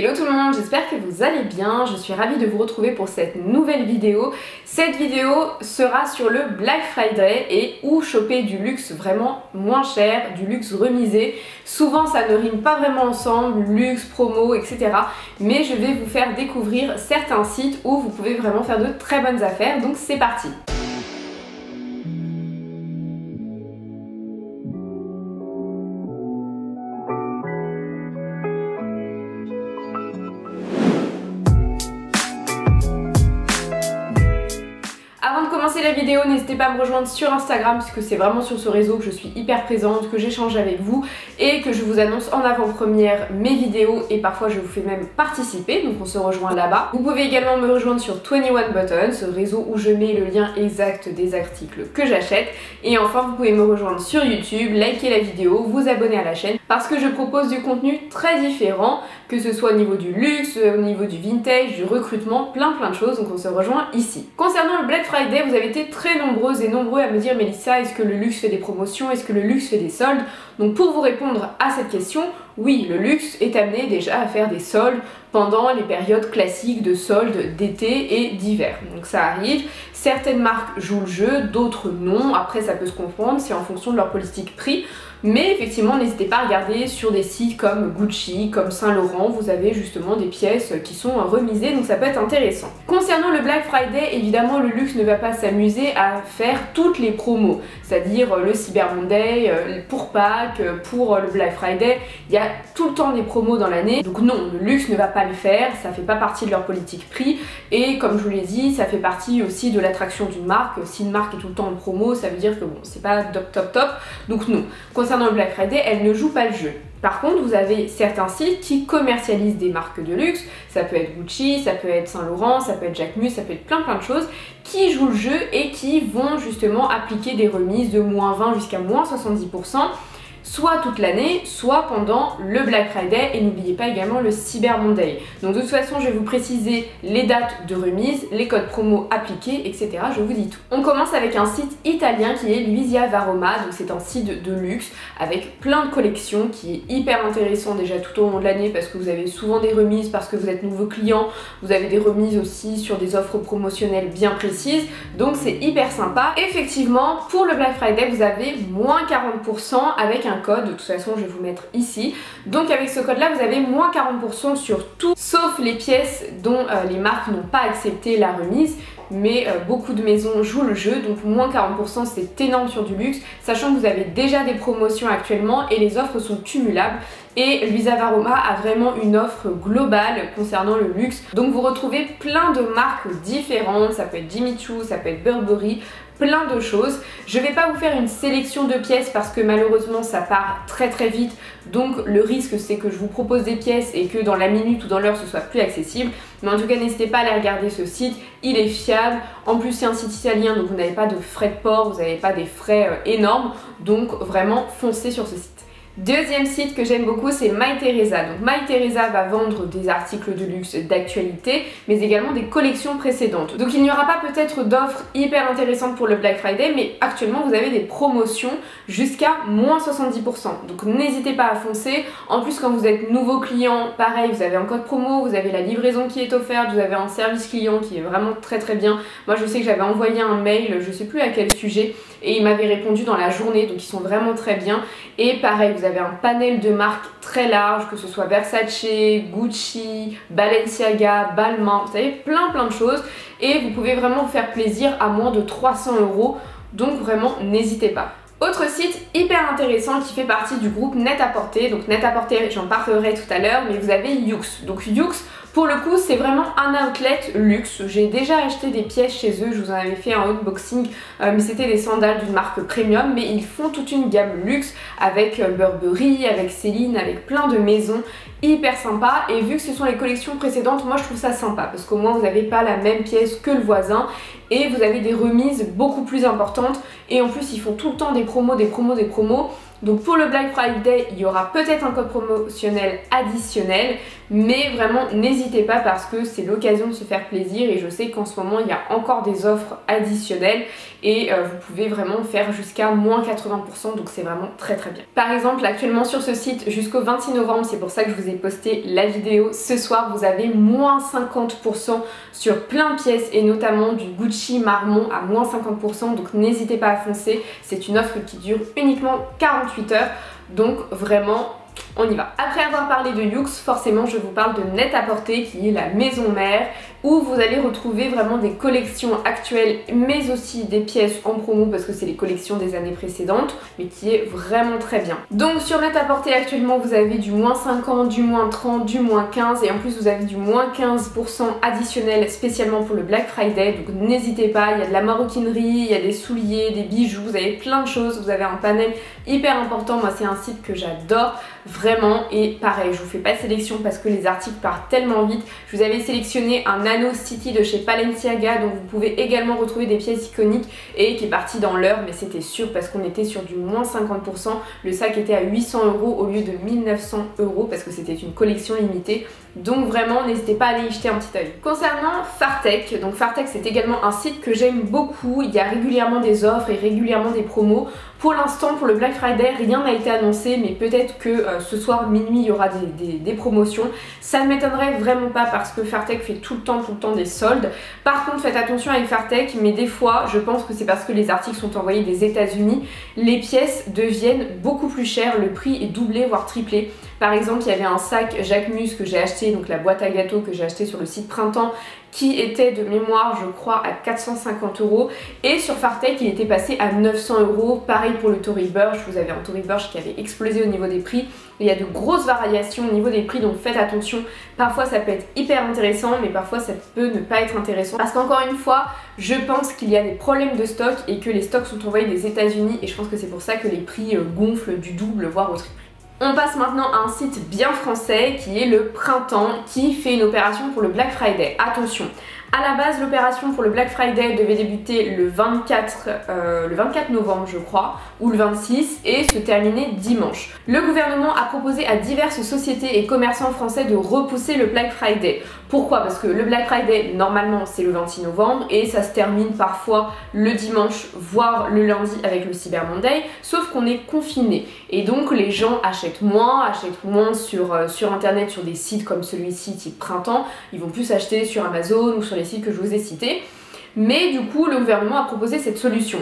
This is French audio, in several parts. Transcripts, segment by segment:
Hello tout le monde, j'espère que vous allez bien, je suis ravie de vous retrouver pour cette nouvelle vidéo. Cette vidéo sera sur le Black Friday et où choper du luxe vraiment moins cher, du luxe remisé. Souvent ça ne rime pas vraiment ensemble, luxe, promo, etc. Mais je vais vous faire découvrir certains sites où vous pouvez vraiment faire de très bonnes affaires, donc c'est parti. Avant de commencer la vidéo, n'hésitez pas à me rejoindre sur Instagram puisque c'est vraiment sur ce réseau que je suis hyper présente, que j'échange avec vous et que je vous annonce en avant-première mes vidéos et parfois je vous fais même participer, donc on se rejoint là-bas. Vous pouvez également me rejoindre sur 21 Buttons, ce réseau où je mets le lien exact des articles que j'achète. Et enfin vous pouvez me rejoindre sur YouTube, liker la vidéo, vous abonner à la chaîne parce que je propose du contenu très différent, que ce soit au niveau du luxe, au niveau du vintage, du recrutement, plein de choses, donc on se rejoint ici. Concernant le Black Friday, vous avez été très nombreuses et nombreux à me dire Mélissa, est-ce que le luxe fait des promotions, est-ce que le luxe fait des soldes? Donc pour vous répondre à cette question, oui, le luxe est amené déjà à faire des soldes pendant les périodes classiques de soldes d'été et d'hiver. Donc ça arrive, certaines marques jouent le jeu, d'autres non, après ça peut se comprendre, c'est en fonction de leur politique prix. Mais effectivement, n'hésitez pas à regarder sur des sites comme Gucci, comme Saint Laurent, vous avez justement des pièces qui sont remisées, donc ça peut être intéressant. Concernant le Black Friday, évidemment, le luxe ne va pas s'amuser à faire toutes les promos, c'est-à-dire le Cyber Monday, pour Pâques, pour le Black Friday, il y a tout le temps des promos dans l'année, donc non, le luxe ne va pas le faire, ça fait pas partie de leur politique prix, et comme je vous l'ai dit, ça fait partie aussi de l'attraction d'une marque. Si une marque est tout le temps en promo, ça veut dire que bon, c'est pas top, donc non. Concernant le Black Friday, elle ne joue pas le jeu. Par contre, vous avez certains sites qui commercialisent des marques de luxe, ça peut être Gucci, ça peut être Saint Laurent, ça peut être Jacquemus, ça peut être plein de choses, qui jouent le jeu et qui vont justement appliquer des remises de -20 jusqu'à -70%, soit toute l'année, soit pendant le Black Friday, et n'oubliez pas également le Cyber Monday. Donc de toute façon, je vais vous préciser les dates de remise, les codes promo appliqués, etc. Je vous dis tout. On commence avec un site italien qui est Luisa Varoma, donc c'est un site de luxe avec plein de collections qui est hyper intéressant déjà tout au long de l'année parce que vous avez souvent des remises parce que vous êtes nouveau client, vous avez des remises aussi sur des offres promotionnelles bien précises, donc c'est hyper sympa. Effectivement, pour le Black Friday, vous avez -40% avec un code, de toute façon je vais vous mettre ici. Donc avec ce code là vous avez -40% sur tout sauf les pièces dont les marques n'ont pas accepté la remise, mais beaucoup de maisons jouent le jeu, donc -40% c'est énorme sur du luxe, sachant que vous avez déjà des promotions actuellement et les offres sont cumulables. Et Luisa Varoma a vraiment une offre globale concernant le luxe, donc vous retrouvez plein de marques différentes, ça peut être Jimmy Choo, ça peut être Burberry, plein de choses. Je vais pas vous faire une sélection de pièces parce que malheureusement ça part très vite, donc le risque c'est que je vous propose des pièces et que dans la minute ou dans l'heure ce soit plus accessible. Mais en tout cas n'hésitez pas à aller regarder ce site, il est fiable, en plus c'est un site italien donc vous n'avez pas de frais de port, vous n'avez pas des frais énormes, donc vraiment foncez sur ce site. Deuxième site que j'aime beaucoup, c'est Mytheresa. Donc Mytheresa va vendre des articles de luxe d'actualité, mais également des collections précédentes. Donc il n'y aura pas peut-être d'offres hyper intéressantes pour le Black Friday, mais actuellement vous avez des promotions jusqu'à -70%. Donc n'hésitez pas à foncer. En plus quand vous êtes nouveau client, pareil, vous avez un code promo, vous avez la livraison qui est offerte, vous avez un service client qui est vraiment très bien. Moi je sais que j'avais envoyé un mail, je sais plus à quel sujet, et il m'avait répondu dans la journée, donc ils sont vraiment très bien. Et pareil, vous avez un panel de marques très large, que ce soit Versace, Gucci, Balenciaga, Balmain, vous savez, plein de choses. Et vous pouvez vraiment vous faire plaisir à moins de 300 €, donc vraiment n'hésitez pas. Autre site hyper intéressant qui fait partie du groupe Net-à-Porter, donc Net-à-Porter j'en parlerai tout à l'heure, mais vous avez Yoox. Donc Yoox, pour le coup c'est vraiment un outlet luxe, j'ai déjà acheté des pièces chez eux, je vous en avais fait un unboxing, mais c'était des sandales d'une marque premium, mais ils font toute une gamme luxe avec Burberry, avec Céline, avec plein de maisons, hyper sympa. Et vu que ce sont les collections précédentes, moi je trouve ça sympa parce qu'au moins vous n'avez pas la même pièce que le voisin et vous avez des remises beaucoup plus importantes, et en plus ils font tout le temps des promos. Donc pour le Black Friday, il y aura peut-être un code promotionnel additionnel, mais vraiment n'hésitez pas parce que c'est l'occasion de se faire plaisir et je sais qu'en ce moment il y a encore des offres additionnelles et vous pouvez vraiment faire jusqu'à moins 80%, donc c'est vraiment très bien. Par exemple actuellement sur ce site jusqu'au 26 novembre, c'est pour ça que je vous ai posté la vidéo ce soir, vous avez moins 50% sur plein de pièces et notamment du Gucci Marmont à moins 50%, donc n'hésitez pas à foncer, c'est une offre qui dure uniquement 48 heures, donc vraiment on y va. Après avoir parlé de Yoox, forcément je vous parle de Net-à-Porter qui est la maison mère où vous allez retrouver vraiment des collections actuelles mais aussi des pièces en promo parce que c'est les collections des années précédentes mais qui est vraiment très bien. Donc sur Net-à-Porter actuellement vous avez du moins 50, du moins 30, du moins 15 et en plus vous avez du moins 15% additionnel spécialement pour le Black Friday, donc n'hésitez pas, il y a de la maroquinerie, il y a des souliers, des bijoux, vous avez plein de choses, vous avez un panel hyper important, moi c'est un site que j'adore vraiment et pareil je vous fais pas de sélection parce que les articles partent tellement vite. Je vous avais sélectionné un Nano City de chez Balenciaga dont vous pouvez également retrouver des pièces iconiques et qui est parti dans l'heure mais c'était sûr parce qu'on était sur du moins 50%. Le sac était à 800 € au lieu de 1900 € parce que c'était une collection limitée. Donc vraiment n'hésitez pas à aller y jeter un petit œil. Concernant Fartech, donc Fartech c'est également un site que j'aime beaucoup, il y a régulièrement des offres et régulièrement des promos. Pour l'instant pour le Black Friday rien n'a été annoncé mais peut-être que ce soir minuit il y aura des promotions. Ça ne m'étonnerait vraiment pas parce que Fartech fait tout le temps des soldes. Par contre faites attention avec Fartech mais des fois je pense que c'est parce que les articles sont envoyés des États-Unis, les pièces deviennent beaucoup plus chères, le prix est doublé voire triplé. Par exemple, il y avait un sac Jacquemus que j'ai acheté, donc la boîte à gâteaux que j'ai acheté sur le site Printemps, qui était de mémoire, je crois, à 450 €. Et sur Fartech, il était passé à 900 €. Pareil pour le Tory Burch, vous avez un Tory Burch qui avait explosé au niveau des prix. Il y a de grosses variations au niveau des prix, donc faites attention. Parfois, ça peut être hyper intéressant, mais parfois, ça peut ne pas être intéressant. Parce qu'encore une fois, je pense qu'il y a des problèmes de stock et que les stocks sont envoyés des États-Unis. Et je pense que c'est pour ça que les prix gonflent du double, voire au triple. On passe maintenant à un site bien français qui est le Printemps qui fait une opération pour le Black Friday. Attention, à la base l'opération pour le Black Friday devait débuter le 24 novembre je crois, ou le 26 et se terminer dimanche. Le gouvernement a proposé à diverses sociétés et commerçants français de repousser le Black Friday. Pourquoi? Parce que le Black Friday normalement c'est le 26 novembre et ça se termine parfois le dimanche voire le lundi avec le Cyber Monday, sauf qu'on est confiné et donc les gens achètent moins sur internet, sur des sites comme celui-ci type Printemps, ils vont plus acheter sur Amazon ou sur les sites que je vous ai cités, mais du coup le gouvernement a proposé cette solution.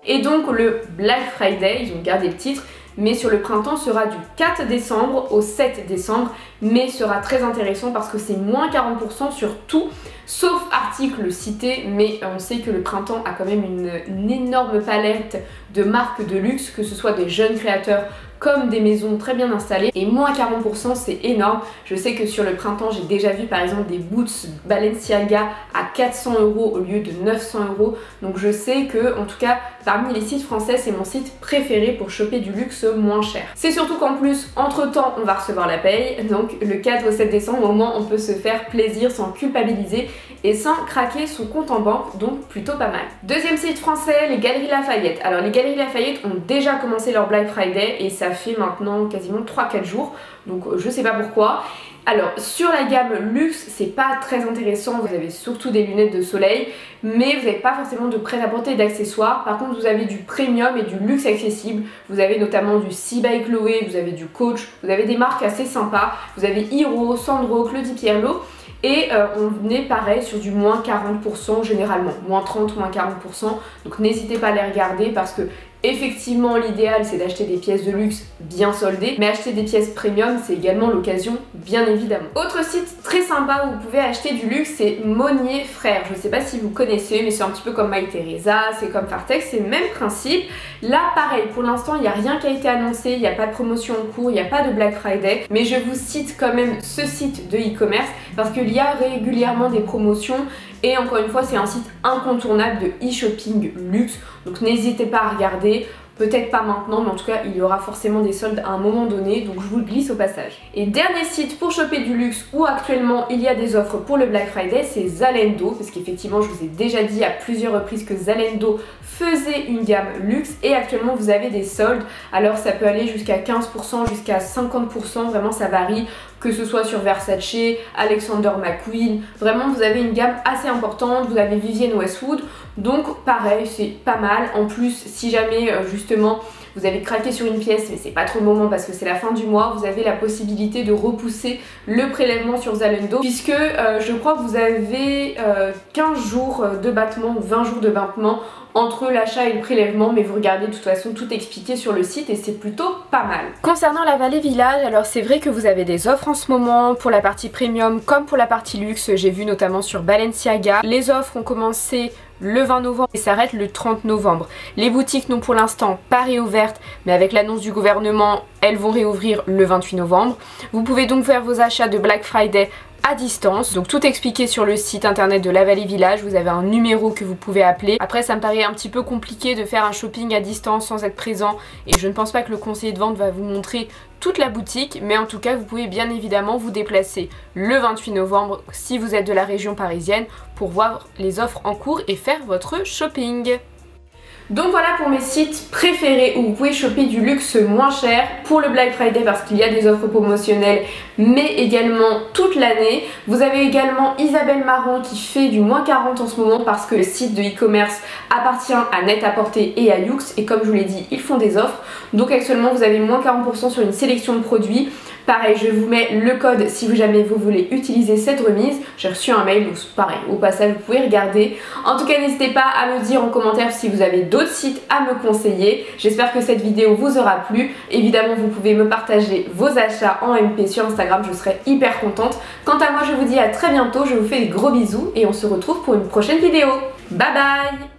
Et donc le Black Friday, ils ont gardé le titre, mais sur le Printemps sera du 4 décembre au 7 décembre, mais sera très intéressant parce que c'est moins 40% sur tout, sauf articles cités, mais on sait que le Printemps a quand même une énorme palette de marques de luxe, que ce soit des jeunes créateurs comme des maisons très bien installées, et moins 40% c'est énorme. Je sais que sur le Printemps j'ai déjà vu par exemple des boots Balenciaga à 400 € au lieu de 900 €, donc je sais que en tout cas parmi les sites français c'est mon site préféré pour choper du luxe moins cher. C'est surtout qu'en plus entre temps on va recevoir la paye, donc le 4 au 7 décembre au moins on peut se faire plaisir sans culpabiliser et sans craquer son compte en banque, donc plutôt pas mal. Deuxième site français, les Galeries Lafayette. Alors les Galeries Lafayette ont déjà commencé leur Black Friday et ça fait maintenant quasiment 3-4 jours, donc je sais pas pourquoi. Alors sur la gamme luxe c'est pas très intéressant, vous avez surtout des lunettes de soleil mais vous n'avez pas forcément de prêt-à-porter et d'accessoires. Par contre vous avez du premium et du luxe accessible, vous avez notamment du C by Chloé, vous avez du Coach, vous avez des marques assez sympas, vous avez Hiro, Sandro, Claudie Pierlot. Et on est pareil sur du moins 40% généralement, moins 30, moins 40%, donc n'hésitez pas à les regarder parce que effectivement l'idéal c'est d'acheter des pièces de luxe bien soldées, mais acheter des pièces premium c'est également l'occasion bien évidemment. Autre site très sympa où vous pouvez acheter du luxe c'est Monnier Frères, je sais pas si vous connaissez mais c'est un petit peu comme Mytheresa, c'est comme Fartech, c'est le même principe. Là pareil, pour l'instant il n'y a rien qui a été annoncé, il n'y a pas de promotion en cours, il n'y a pas de Black Friday, mais je vous cite quand même ce site de e-commerce parce qu'il y a régulièrement des promotions. Et encore une fois c'est un site incontournable de e-shopping luxe, donc n'hésitez pas à regarder. peut-être pas maintenant, mais en tout cas il y aura forcément des soldes à un moment donné, donc je vous le glisse au passage. Et dernier site pour choper du luxe où actuellement il y a des offres pour le Black Friday, c'est Zalando, parce qu'effectivement je vous ai déjà dit à plusieurs reprises que Zalando faisait une gamme luxe et actuellement vous avez des soldes. Alors ça peut aller jusqu'à 15%, jusqu'à 50%, vraiment ça varie, que ce soit sur Versace, Alexander McQueen, vraiment vous avez une gamme assez importante, vous avez Vivienne Westwood, donc pareil c'est pas mal. En plus si jamais justement vous avez craqué sur une pièce mais c'est pas trop le moment parce que c'est la fin du mois, vous avez la possibilité de repousser le prélèvement sur Zalando puisque je crois que vous avez 15 jours de battement ou 20 jours de battement entre l'achat et le prélèvement, mais vous regardez de toute façon tout expliqué sur le site et c'est plutôt pas mal. Concernant la Vallée Village, alors c'est vrai que vous avez des offres en ce moment pour la partie premium comme pour la partie luxe, j'ai vu notamment sur Balenciaga. Les offres ont commencé le 20 novembre et s'arrêtent le 30 novembre. Les boutiques n'ont pour l'instant pas réouvertes, mais avec l'annonce du gouvernement, elles vont réouvrir le 28 novembre. Vous pouvez donc faire vos achats de Black Friday à distance, donc tout expliqué sur le site internet de la Vallée Village, vous avez un numéro que vous pouvez appeler. Après ça me paraît un petit peu compliqué de faire un shopping à distance sans être présent et je ne pense pas que le conseiller de vente va vous montrer toute la boutique, mais en tout cas vous pouvez bien évidemment vous déplacer le 28 novembre si vous êtes de la région parisienne pour voir les offres en cours et faire votre shopping. Donc voilà pour mes sites préférés où vous pouvez choper du luxe moins cher pour le Black Friday parce qu'il y a des offres promotionnelles mais également toute l'année. Vous avez également Isabelle Marant qui fait du moins 40 en ce moment parce que le site de e-commerce appartient à Net-a-Porter et à Yoox et comme je vous l'ai dit ils font des offres. Donc actuellement vous avez moins 40% sur une sélection de produits. Pareil, je vous mets le code si jamais vous voulez utiliser cette remise. J'ai reçu un mail, donc pareil, au passage vous pouvez regarder. En tout cas, n'hésitez pas à me dire en commentaire si vous avez d'autres sites à me conseiller. J'espère que cette vidéo vous aura plu. Évidemment, vous pouvez me partager vos achats en MP sur Instagram, je serai hyper contente. Quant à moi, je vous dis à très bientôt, je vous fais des gros bisous et on se retrouve pour une prochaine vidéo. Bye bye!